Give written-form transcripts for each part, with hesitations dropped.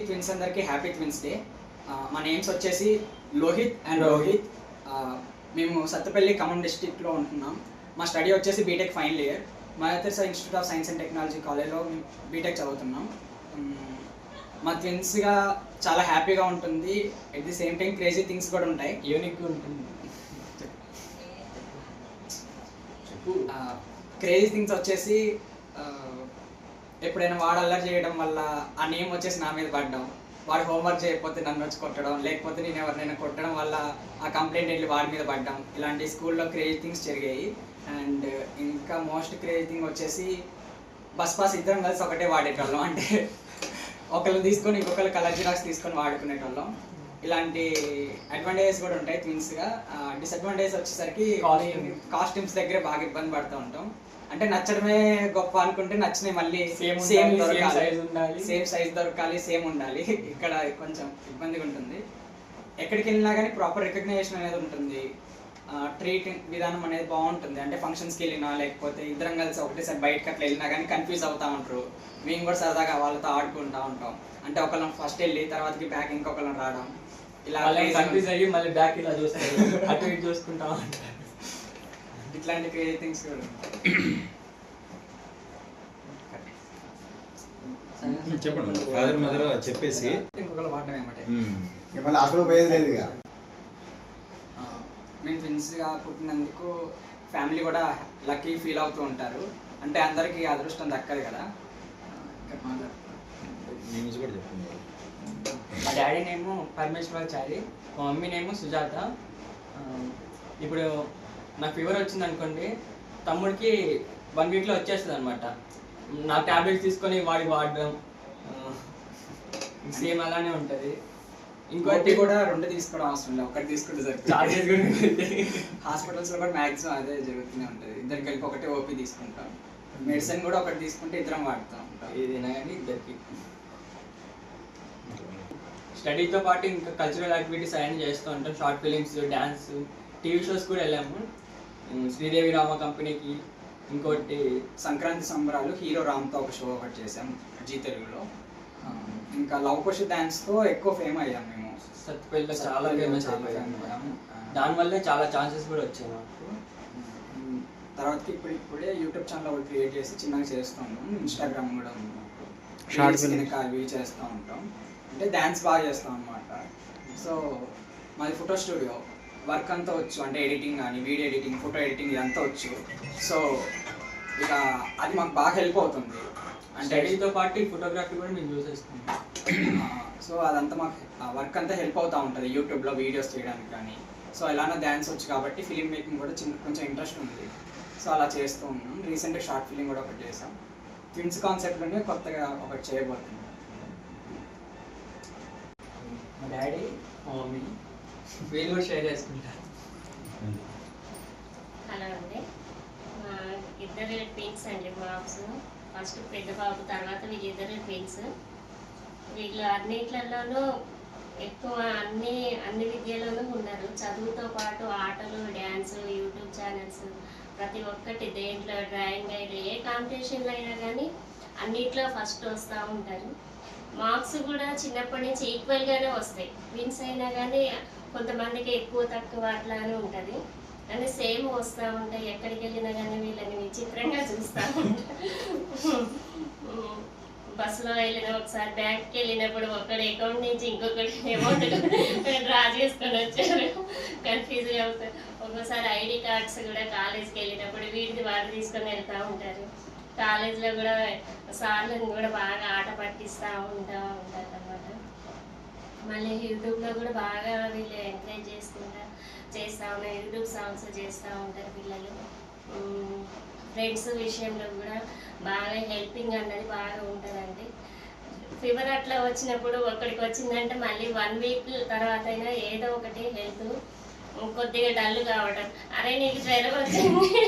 Twins అందరికీ happy twins day. మా names వచ్చేసి లోహిత్ అండ్ రోహిత్. మేము సత్తుపల్లి ఖమ్మం డిస్ట్రిక్ట్లో ఉంటున్నాం. మా స్టడీ వచ్చేసి B Tech final year. Mother Teresa Institute of Science and Technology కాలేజ్లో బీటెక్ చదువుతున్నాం. మా ట్విన్స్గా చాలా హ్యాపీగా ఉంటుంది. At the same time crazy things కూడా ఉంటాయి, యూనిక్గా ఉంటుంది. క్రేజీ థింగ్స్ వచ్చేసి ఎప్పుడైనా వాడు అల్లరి చేయడం వల్ల ఆ నేమ్ వచ్చేసి నా మీద పడడం, వాడు హోంవర్క్ చేయకపోతే నన్ను వచ్చి కొట్టడం, లేకపోతే నేను ఎవరినైనా కొట్టడం వల్ల ఆ కంప్లైంట్ వెళ్ళి వాడి మీద పడడం, ఇలాంటి స్కూల్లో క్రేజీ థింగ్స్ జరిగాయి. అండ్ ఇంకా మోస్ట్ క్రేజీ థింగ్ వచ్చేసి బస్ పాస్ ఇద్దరం కలిసి ఒకటే వాడేటోళ్ళం. అంటే ఒకళ్ళు తీసుకొని ఇంకొకళ్ళు కలర్ జిరాక్స్ తీసుకొని వాడుకునేటోళ్ళం. ఇలాంటి అడ్వాంటేజెస్ కూడా ఉంటాయి ట్విన్స్గా. డిసడ్వాంటేజ్ వచ్చేసరికి కాస్ట్యూమ్స్ దగ్గర బాగా ఇబ్బంది పడుతూ ఉంటాం. అంటే నచ్చడమే గొప్ప అనుకుంటే నచ్చినవి మళ్ళీ సేమ్ సైజ్ దొరకాలి, సేమ్ ఉండాలి. ఇక్కడ కొంచెం ఇబ్బందిగా ఉంటుంది. ఎక్కడికి వెళ్ళినా కానీ ప్రాపర్ రికగ్నైజేషన్ అనేది ఉంటుంది. ట్రీట్ విధానం అనేది బాగుంటుంది. అంటే ఫంక్షన్స్కి వెళ్ళినా లేకపోతే ఇద్దరం కలిసి ఒకటేసారి బయటకి అట్లా వెళ్ళినా కానీ కన్ఫ్యూజ్ అవుతూ ఉంటారు. మేము కూడా సరదాగా వాళ్ళతో ఆడుకుంటూ ఉంటాం. అంటే ఒకళ్ళం ఫస్ట్ వెళ్ళి తర్వాతకి బ్యాక్ ఇంకొకళ్ళం రావడం, ఇలా కన్ఫ్యూజ్ అయ్యి మళ్ళీ బ్యాక్ ఇలా చూస్తారు, అటు ఇటు చూసుకుంటా ఉంటారు. ఇట్లాంటి క్రేజీ థింగ్స్ కూడా చెప్పండి. ఫాదర్ మదర్ చెప్పేసి ఇంకొకళ్ళు వాడడం ఏమంటే మేము ట్విన్స్గా పుట్టినందుకు ఫ్యామిలీ కూడా లక్కీ ఫీల్ అవుతూ ఉంటారు. అంటే అందరికీ అదృష్టం దక్కదు కదా. మా డాడీ నేమో పరమేశ్వరాచారి, మా మమ్మీ నేమో సుజాత. ఇప్పుడు నాకు ఫీవర్ వచ్చింది అనుకోండి, తమ్ముడికి 1 వీక్లో వచ్చేస్తుంది అనమాట. నా ట్యాబ్లెట్స్ తీసుకొని వాడడం సేమ్ అలానే ఉంటుంది. ఇంకోటి కూడా 2 తీసుకోవడం అవసరం లేదు, ఒకటి తీసుకుంటే చార్జెస్ కూడా హాస్పిటల్స్లో కూడా మ్యాక్సిమం అదే జరుగుతూనే ఉంటుంది. ఇద్దరికి కలిపి ఒకటే ఓపీ తీసుకుంటాం. మెడిసిన్ కూడా ఒకటి తీసుకుంటే ఇద్దరం వాడుతూ ఉంటాం. ఏదైనా కానీ ఇద్దరికి. స్టడీతో పాటు ఇంకా కల్చరల్ యాక్టివిటీస్ అవన్నీ చేస్తూ ఉంటాం. Short films, dance, TV shows కూడా వెళ్ళాము. శ్రీదేవి రామ కంపెనీకి. ఇంకోటి సంక్రాంతి సంబరాలు హీరో రామ్తో ఒక షో ఒకటి చేసాం జీ తెలుగులో. ఇంకా లవ్ కుష్ డాన్స్తో ఎక్కువ ఫేమ్ అయ్యాం మేము. సత్తుపల్లిలో చాలా ఫేమస్ అయిపోయాము. దానివల్లే చాలా ఛాన్సెస్ కూడా వచ్చాయి మాకు. తర్వాతకి ఇప్పుడే యూట్యూబ్ ఛానల్ ఒకటి క్రియేట్ చేసి చిన్నగా చేస్తూ ఉంటాం. ఇన్స్టాగ్రామ్ కూడా ఉంది, అవి చేస్తూ ఉంటాం. అంటే డ్యాన్స్ బాగా చేస్తాం అన్నమాట. సో మాది ఫోటో స్టూడియో, వర్క్ అంతా వచ్చు. అంటే ఎడిటింగ్ కానీ, వీడియో ఎడిటింగ్, ఫోటో ఎడిటింగ్ ఇదంతా వచ్చు. సో ఇక అది మాకు బాగా హెల్ప్ అవుతుంది. అంటే స్టడీతో పాటు ఫోటోగ్రఫీ కూడా మేము చూసేస్తున్నాం. సో అదంతా మాకు వర్క్ అంతా హెల్ప్ అవుతూ ఉంటుంది యూట్యూబ్లో వీడియోస్ చేయడానికి కానీ. సో ఎలానో డ్యాన్స్ వచ్చు కాబట్టి ఫిలిం మేకింగ్ కూడా కొంచెం ఇంట్రెస్ట్ ఉంది. సో అలా చేస్తూ ఉన్నాం. రీసెంట్గా షార్ట్ ఫిలిం కూడా ఒకటి చేసాం. ట్విన్స్ కాన్సెప్ట్లోనే కొత్తగా ఒకటి చేయబోతున్నాం. మా డాడీ, మా మమ్మీ వీళ్ళు కూడా షేర్ చేసుకుంటారు. హలో అండి, మా ఇద్దరు ట్విన్స్ అండి బాబ్స్. ఫస్ట్ పెద్ద బాబు, తర్వాత వీళ్ళిద్దరు ట్విన్స్. వీళ్ళు అన్నిట్లలోనూ ఎక్కువ అన్ని విద్యలోనూ ఉన్నారు. చదువుతో పాటు ఆటలు, డ్యాన్స్, యూట్యూబ్ ఛానల్స్, ప్రతి ఒక్కటి దేంట్లో డ్రాయింగ్ అయినా ఏ కాంపిటీషన్లో అయినా కానీ అన్నిట్లో ఫస్ట్ వస్తూ ఉంటారు. మార్క్స్ కూడా చిన్నప్పటి నుంచి ఈక్వల్గానే వస్తాయి. ట్విన్స్ అయినా కానీ కొంతమందికి ఎక్కువ తక్కువ అట్లానే ఉంటుంది, కానీ సేమ్ వస్తూ ఉంటాయి. ఎక్కడికి వెళ్ళినా కానీ వీళ్ళని విచిత్రంగా చూస్తూ ఉంటారు. బస్సులో వెళ్ళిన ఒకసారి బ్యాంక్కి వెళ్ళినప్పుడు ఒకటి అకౌంట్ నుంచి ఇంకొకటి అమౌంట్ డ్రా చేసుకొని వచ్చారు, కన్ఫ్యూజ్ అవుతారు. ఒక్కోసారి ఐడి కార్డ్స్ కూడా కాలేజ్కి వెళ్ళినప్పుడు వీటిది వాడు తీసుకొని వెళ్తూ ఉంటారు. కాలేజ్లో కూడా సార్లను కూడా బాగా ఆట పట్టిస్తూ ఉంటారు అన్నమాట. మళ్ళీ యూట్యూబ్లో కూడా బాగా వీళ్ళు ఎంకరేజ్ చేస్తూ ఉన్నారు. యూట్యూబ్ సాంగ్స్ చేస్తూ ఉంటారు పిల్లలు. ఫ్రెండ్స్ విషయంలో కూడా బాగా హెల్పింగ్ అన్నది బాగా ఉంటుందండి. ఫీవర్ అట్లా వచ్చినప్పుడు ఒకడికి వచ్చిందంటే మళ్ళీ 1 వీక్ తర్వాత అయినా ఏదో ఒకటి హెల్త్ కొద్దిగా డల్ కావడం, అరే నీకు జ్వరం వచ్చింది,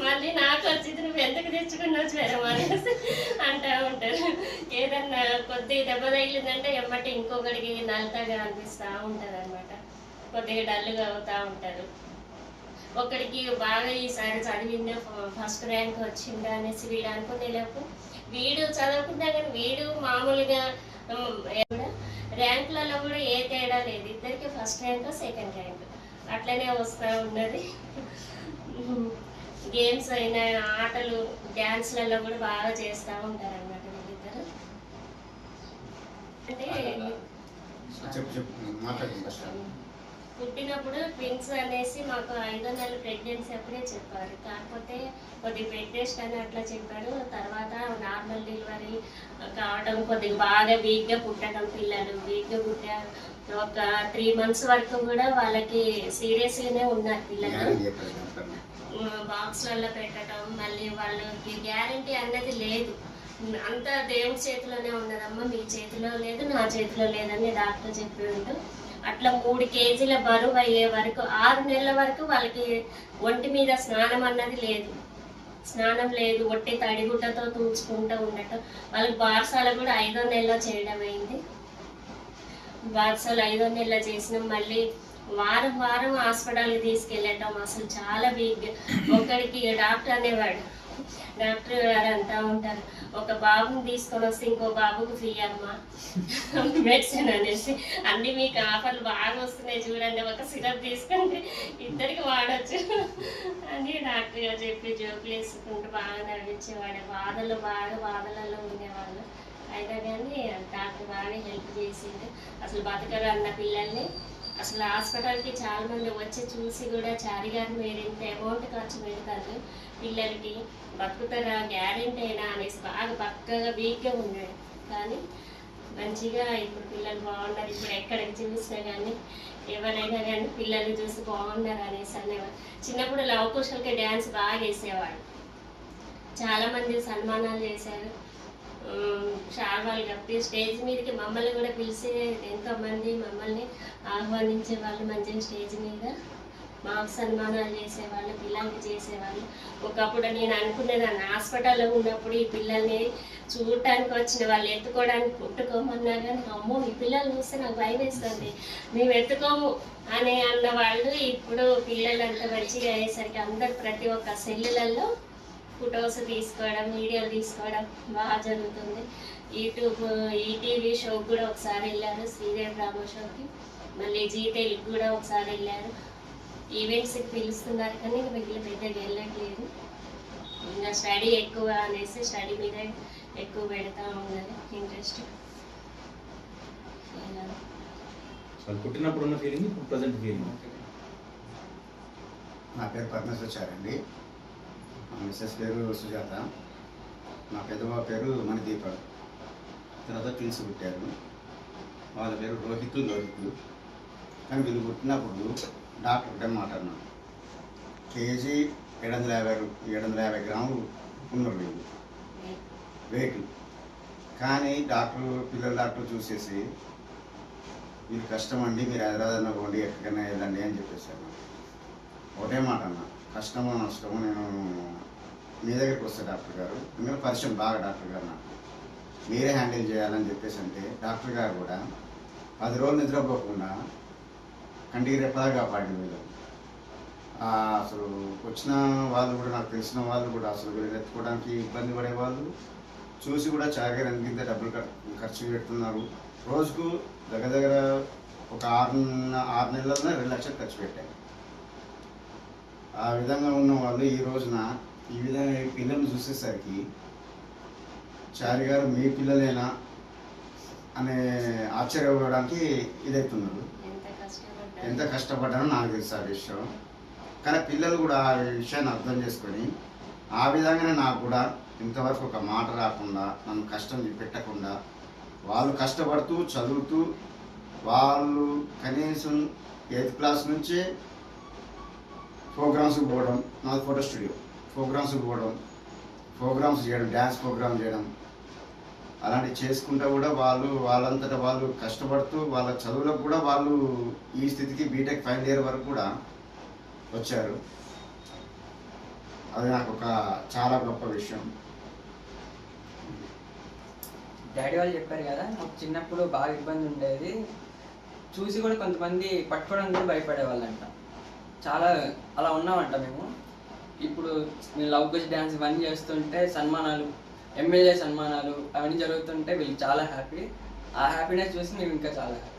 మళ్ళీ నాకు వచ్చింది, నువ్వు ఎంతకు తెచ్చుకున్నావు జ్వరం అనేసి అంటూ ఉంటారు. ఏదన్నా కొద్దిగా దెబ్బ తగిలిందంటే ఎమ్మటి ఇంకొకటికి నల్లగా అనిపిస్తూ ఉంటుంది అనమాట. కొద్దిగా డల్గా అవుతూ ఉంటారు. ఒకడికి బాగా ఈసారి చదివిందే ఫస్ట్ ర్యాంక్ వచ్చిందా అనేసి వీడు అనుకునేలోపు వీడు చదవకుండా కానీ వీడు మామూలుగా ర్యాంకులలో కూడా ఏ తేడా లేదు, ఇద్దరికి ఫస్ట్ ర్యాంక్ సెకండ్ ర్యాంక్ అట్లనే వస్తూ ఉన్నది. గేమ్స్ అయినా ఆటలు డ్యాన్స్లలో కూడా బాగా చేస్తూ ఉంటారు అన్నమాట వీళ్ళిద్దరు. అంటే పుట్టినప్పుడు ట్విన్స్ అనేసి మాకు 5వ నెల ప్రెగ్నెన్సీ అప్పుడే చెప్పారు, కాకపోతే కొద్దిగా బెడ్ రెస్ట్ అని అట్లా చెప్పారు. తర్వాత నార్మల్ డెలివరీ కావడం కొద్దిగా బాగా వీక్గా పుట్టడం, పిల్లలు వీక్గా పుట్టారు. ఒక 3 months వరకు కూడా వాళ్ళకి సీరియస్గానే ఉన్నారు పిల్లలు. బాక్స్లలో పెట్టడం, మళ్ళీ వాళ్ళకి గ్యారంటీ అన్నది లేదు, అంతా దేవుడి చేతిలోనే ఉన్నదమ్మా, మీ చేతిలో లేదు నా చేతిలో లేదని డాక్టర్ చెప్పి ఉంటూ అట్లా 3 kgs బరువు అయ్యే వరకు 6 నెలల వరకు వాళ్ళకి ఒంటి మీద స్నానం అన్నది లేదు, స్నానం లేదు, ఒట్టి తడిగుడ్డతో తూచుకుంటూ ఉండటం. వాళ్ళకి బారసాల కూడా 5వ నెలలో చేయడం అయింది. బారసాలు 5వ నెలలో చేసినాం. మళ్ళీ వారం వారం హాస్పిటల్కి తీసుకెళ్ళటం, అసలు చాలా వీక్. ఒక్కడికి డాక్టర్ అనేవాడు, డాక్టర్ గారు అంటూ ఉంటారు, ఒక బాబుని తీసుకొని వస్తే ఇంకో బాబుకి ఫ్రీ అమ్మా మెడిసిన్ అనేసి, అన్ని మీకు ఆఫర్లు బాగా వస్తున్నాయి చూడండి, ఒక సిరప్ తీసుకుంటే ఇద్దరికి వాడచ్చు అని డాక్టర్ గారు చెప్పి జోకులు వేసుకుంటూ బాగా నడిపించేవాడు. బాధలలో ఉండేవాళ్ళు. అయినా కానీ డాక్టర్ బాగా హెల్ప్ చేసిండు. అసలు బతకరు అన్న పిల్లల్ని అసలు హాస్పిటల్కి చాలా మంది వచ్చి చూసి కూడా చారి గారు మీరు ఇంత అమౌంట్ ఖర్చు పెడతారు పిల్లలకి, బతుకుతారా గ్యారెంటీ అయినా అనేసి బాగా పక్కగా వీక్గా ఉన్నాడు. కానీ మంచిగా ఇప్పుడు పిల్లలు బాగున్నారు. ఇప్పుడు ఎక్కడికి చూసినా కానీ ఎవరైనా కానీ పిల్లలు చూసి బాగున్నారు అనేసి అనేవారు. చిన్నప్పుడు లవకుశలకి డ్యాన్స్ బాగా వేసేవాడు, చాలామంది సన్మానాలు చేశారు. షాల్వాలు కప్పి స్టేజ్ మీదకి మమ్మల్ని కూడా పిలిచి ఎంతోమంది మమ్మల్ని ఆహ్వానించే వాళ్ళు, మంచిగా స్టేజ్ మీద మాకు సన్మానాలు చేసేవాళ్ళు, పిల్లలకి చేసేవాళ్ళు. ఒకప్పుడు నేను అనుకునేదాన్ని హాస్పిటల్లో ఉన్నప్పుడు ఈ పిల్లల్ని చూడటానికి వచ్చిన వాళ్ళు ఎత్తుకోవడానికి పుట్టుకోమన్నా కానీ అమ్మో ఈ పిల్లలు చూస్తే నాకు భయం వేస్తుంది, మేము ఎత్తుకోము అని అన్న వాళ్ళు ఇప్పుడు పిల్లలు అంత మంచిగా అయ్యేసరికి అందరు ప్రతి ఒక్క సెల్లులలో ఫొటోస్ తీసుకోవడం, వీడియోలు తీసుకోవడం బాగా జరుగుతుంది. యూట్యూబ్ ఈటీవీ షోకి కూడా ఒకసారి వెళ్ళారు, శ్రీదేవి డ్రామా షోకి. మళ్ళీ జీ తెలుగు కూడా ఒకసారి వెళ్ళారు. ఈవెంట్స్కి పిలుస్తున్నారు కానీ వీళ్ళు పెద్దగా వెళ్ళట్లేదు. ఇంకా స్టడీ ఎక్కువ అనేసి స్టడీ మీద ఎక్కువ పెడతా ఉన్నది ఇంట్రెస్ట్. పుట్టినప్పుడు ఉన్న ఫీలింగ్ ఇప్పుడు ప్రజెంట్ ఫీలింగ్. నా పేరు పద్మశ్వచారండి, మా మిస్సెస్ పేరు సుజాత, నా పెద్దబాబు పేరు మణిదీపక్. తర్వాత ట్విన్స్ పుట్టారు, వాళ్ళ పేరు లోహిత్. కానీ వీళ్ళు పుట్టినప్పుడు డాక్టర్ ఒకటే మాట అన్నాడు, కేజీ 750 గ్రాములు ఉన్నారు వీళ్ళు వెయిట్. కానీ పిల్లల డాక్టర్ చూసేసి వీళ్ళు కష్టం అండి, మీరు హైదరాబాద్ పోండి, ఎక్కడికైనా వెళ్ళండి అని చెప్పేసారు. ఒకటే మాట అన్న, కష్టమో నష్టమో నేను మీ దగ్గరికి వస్తాను డాక్టర్ గారు, ఎందుకంటే పరిచయం బాగా డాక్టర్ గారు నాకు, మీరే హ్యాండిల్ చేయాలని చెప్పేసి అంటే డాక్టర్ గారు కూడా 10 రోజులు నిద్రపోకుండా కంటికి రెప్పగా కాపాడి వీళ్ళు. అసలు వచ్చిన వాళ్ళు కూడా, నాకు తెలిసిన వాళ్ళు కూడా అసలు వీళ్ళు ఎత్తుకోవడానికి ఇబ్బంది పడేవాళ్ళు. చూసి కూడా చాగా ఎంత డబ్బులు ఖర్చు పెడుతున్నారు. రోజుకు దగ్గర ఒక 6 నెలల్లో 2 లక్షలు ఖర్చు పెట్టారు. ఆ విధంగా ఉన్న వాళ్ళు ఈ రోజున ఈ విధంగా పిల్లల్ని చూసేసరికి చారి గారు మీ పిల్లలేనా అనే ఆశ్చర్యపోవడానికి ఇదవుతున్నారు. ఎంత కష్టపడ్డానో నాకు తెలుసు ఆ విషయం. కానీ పిల్లలు కూడా ఆ విషయాన్ని అర్థం చేసుకొని ఆ విధంగానే నాకు కూడా ఇంతవరకు ఒక మాట రాకుండా, నన్ను కష్టం పెట్టకుండా, వాళ్ళు కష్టపడుతూ చదువుతూ, వాళ్ళు కనీసం 8th క్లాస్ నుంచే ప్రోగ్రామ్స్కి పోవడం, నాది ఫోటో స్టూడియో, ప్రోగ్రామ్స్కి పోవడం, ప్రోగ్రామ్స్ చేయడం, డ్యాన్స్ ప్రోగ్రామ్ చేయడం, అలాంటివి చేసుకుంటూ కూడా వాళ్ళంతటా వాళ్ళు కష్టపడుతూ వాళ్ళ చదువులకు కూడా వాళ్ళు ఈ స్థితికి బీటెక్ ఫైనల్ ఇయర్ వరకు కూడా వచ్చారు. అది నాకు ఒక చాలా గొప్ప విషయం. డాడీ వాళ్ళు చెప్పారు కదా, నాకు చిన్నప్పుడు బాగా ఇబ్బంది ఉండేది, చూసి కూడా కొంతమంది పట్టుకోవడానికి కూడా భయపడేవాళ్ళంట. చాలా అలా ఉన్నామంట మేము. ఇప్పుడు మేము లవ్ కుష్ డ్యాన్స్ ఇవన్నీ చేస్తుంటే సన్మానాలు, ఎమ్మెల్యే సన్మానాలు అవన్నీ జరుగుతుంటే వీళ్ళు చాలా హ్యాపీ. ఆ హ్యాపీనెస్ చూసి మేము ఇంకా చాలా హ్యాపీ.